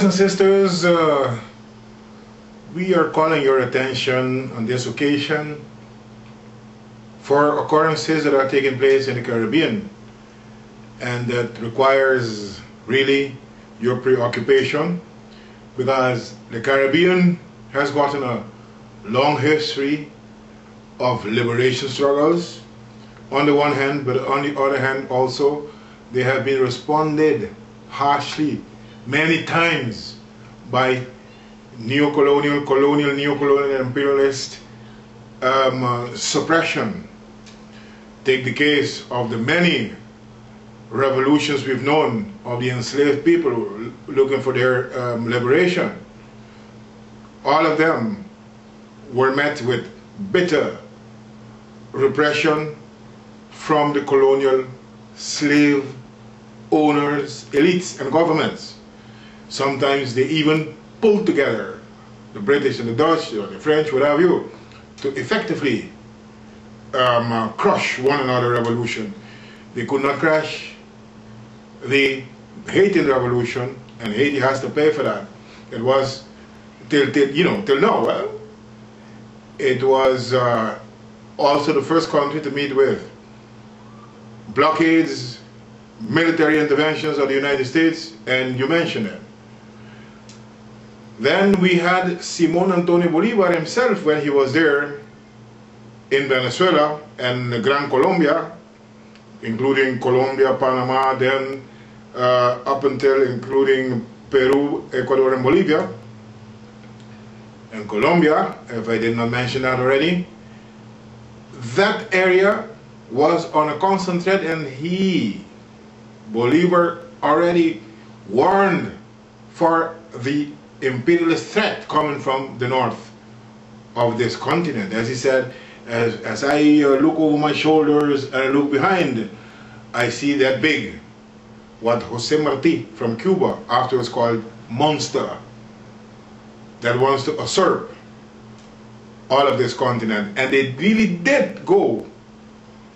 Brothers and sisters, we are calling your attention on this occasion for occurrences that are taking place in the Caribbean and that requires really your preoccupation, because the Caribbean has gotten a long history of liberation struggles on the one hand, but on the other hand also they have been responded harshly many times by neo-colonial, colonial, neo-colonial, imperialist suppression. Take the case of the many revolutions we've known of the enslaved people looking for their liberation. All of them were met with bitter repression from the colonial slave owners, elites, and governments. Sometimes they even pulled together, the British and the Dutch or the French, what have you, to effectively crush one another revolution. They could not crush the Haitian revolution, and Haiti has to pay for that. It was till now. Well, it was also the first country to meet with blockades, military interventions of the United States, and you mentioned it. Then we had Simón Antonio Bolívar himself when he was there in Venezuela and Gran Colombia, including Colombia, Panama, then up until including Peru, Ecuador, and Bolivia. And Colombia, if I did not mention that already, that area was on a constant threat, and Bolívar, already warned for the imperialist threat coming from the north of this continent. As he said, as I look over my shoulders and I look behind, I see that big, what José Martí from Cuba afterwards called monster, that wants to usurp all of this continent. And they really did go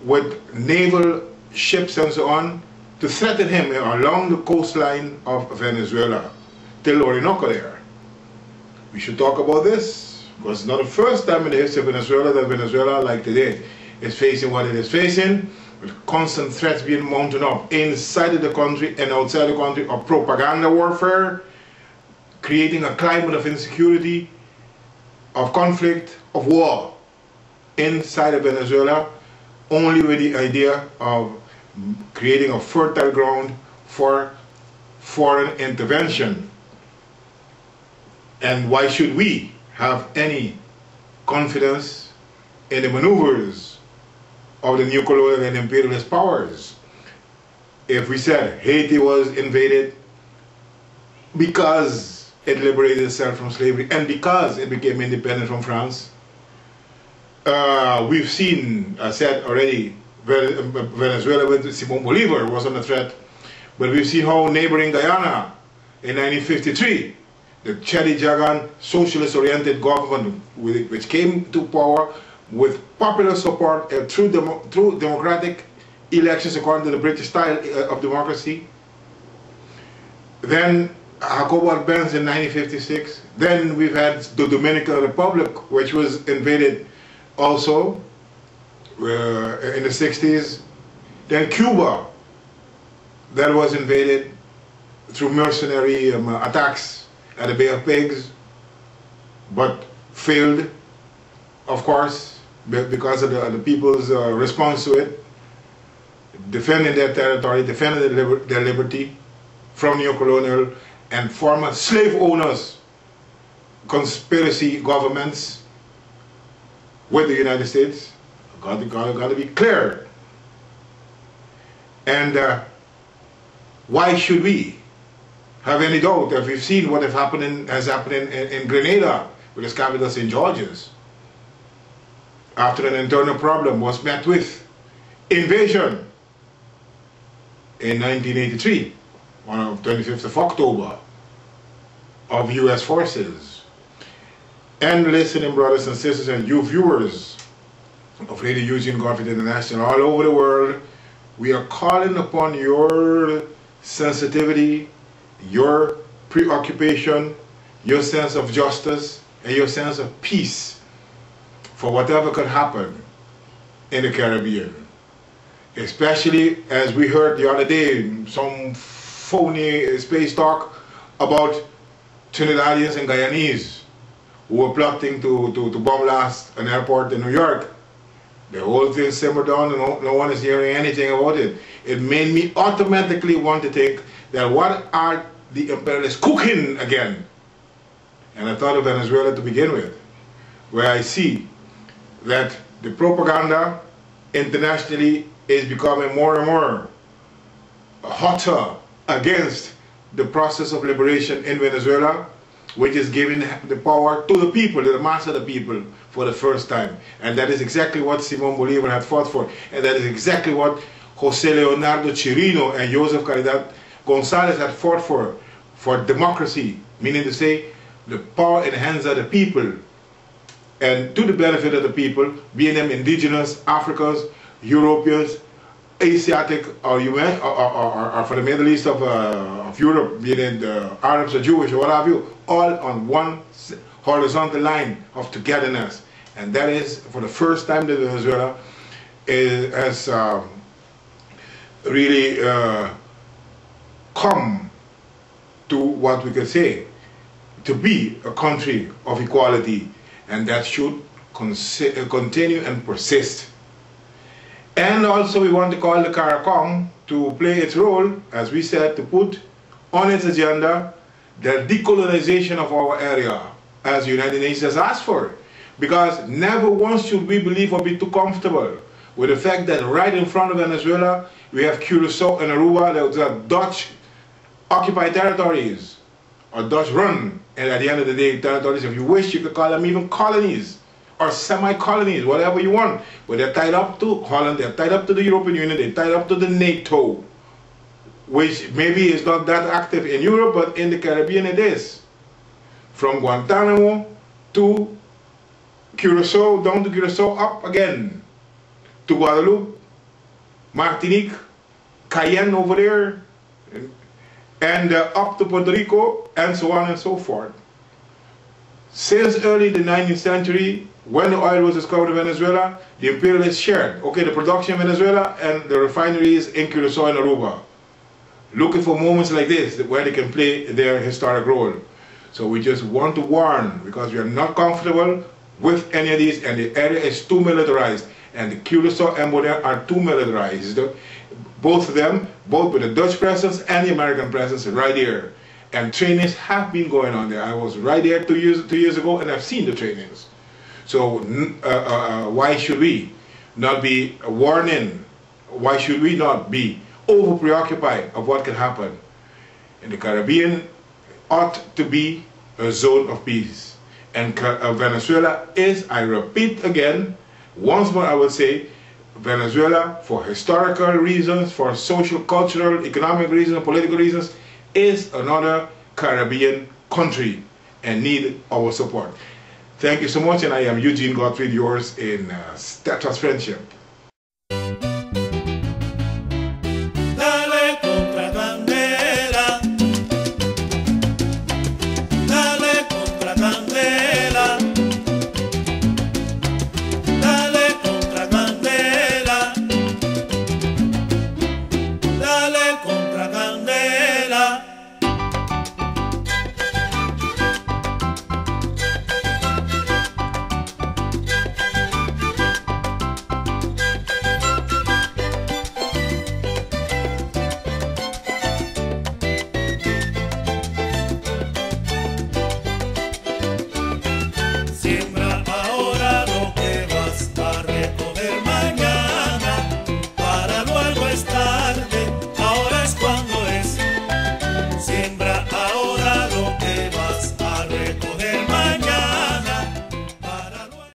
with naval ships and so on to threaten him along the coastline of Venezuela till Orinoco there. We should talk about this, because it's not the first time in the history of Venezuela that Venezuela, like today, is facing what it is facing, with constant threats being mounted up inside of the country and outside the country, of propaganda warfare, creating a climate of insecurity, of conflict, of war inside of Venezuela, only with the idea of creating a fertile ground for foreign intervention. And why should we have any confidence in the maneuvers of the new colonial and imperialist powers? If we said Haiti was invaded because it liberated itself from slavery and because it became independent from France, we've seen, I said already, Venezuela with Simón Bolívar was under threat, but we've seen how neighboring Guyana in 1953, the Chedi Jagan socialist-oriented government, which came to power with popular support through democratic elections according to the British style of democracy. Then Jacobo Arbenz in 1956. Then we've had the Dominican Republic, which was invaded also in the 60s. Then Cuba, that was invaded through mercenary attacks at the Bay of Pigs, but failed, of course, because of the people's response to it, defending their territory, defending their liberty from neo-colonial and former slave owners, conspiracy governments with the United States. Got to be clear. And why should we have any doubt that we've seen what has happened in Grenada with its capital St. George's, after an internal problem was met with invasion in 1983, on the 25th of October, of US forces. And listening brothers and sisters and you viewers of Radio Eugene Ggodfried International all over the world, we are calling upon your sensitivity, your preoccupation, your sense of justice, and your sense of peace for whatever could happen in the Caribbean. Especially as we heard the other day, some phony space talk about Trinidadians and Guyanese who were plotting to bomb blast an airport in New York. The whole thing simmered down and no one is hearing anything about it. It made me automatically want to think that what are the imperialists cooking again? And I thought of Venezuela to begin with, where I see that the propaganda internationally is becoming more and more hotter against the process of liberation in Venezuela, which is giving the power to the people, to the mass of the people for the first time. And that is exactly what Simón Bolívar had fought for. And that is exactly what José Leonardo Chirino and Joseph Caridad González had fought for democracy, meaning to say the power in the hands of the people and to the benefit of the people, being them indigenous, Africans, Europeans, Asiatic, or for the Middle East of Europe, being it the Arabs or Jewish or what have you, all on one horizontal line of togetherness. And that is for the first time that Venezuela has really come to what we could say to be a country of equality, and that should continue and persist. And also we want to call the CARICOM to play its role, as we said, to put on its agenda the decolonization of our area, as the United Nations has asked for. Because never once should we believe or be too comfortable with the fact that right in front of Venezuela we have Curacao and Aruba, that are Dutch occupied territories, or Dutch run, and at the end of the day territories, if you wish you could call them even colonies or semi-colonies, whatever you want. But they're tied up to Holland, they're tied up to the European Union, they're tied up to the NATO, which maybe is not that active in Europe, but in the Caribbean it is. From Guantanamo to Curacao, down to Curacao, up again to Guadeloupe, Martinique, Cayenne over there, and up to Puerto Rico, and so on and so forth. Since early the 19th century, when the oil was discovered in Venezuela, the imperialists shared, okay, the production in Venezuela and the refineries in Curacao and Aruba, looking for moments like this where they can play their historic role. So we just want to warn, because we are not comfortable with any of these, and the area is too militarized, and the Curacao and Bonaire are too militarized. Both of them, both with the Dutch presence and the American presence right here. And trainings have been going on there. I was right there two years ago, and I've seen the trainings. So why should we not be warning? Why should we not be over preoccupied of what can happen? In the Caribbean ought to be a zone of peace. And Venezuela is, I repeat again, once more I would say, Venezuela, for historical reasons, for social, cultural, economic reasons, political reasons, is another Caribbean country and need our support. Thank you so much, and I am Eugene Ggodfried, yours in steadfast friendship.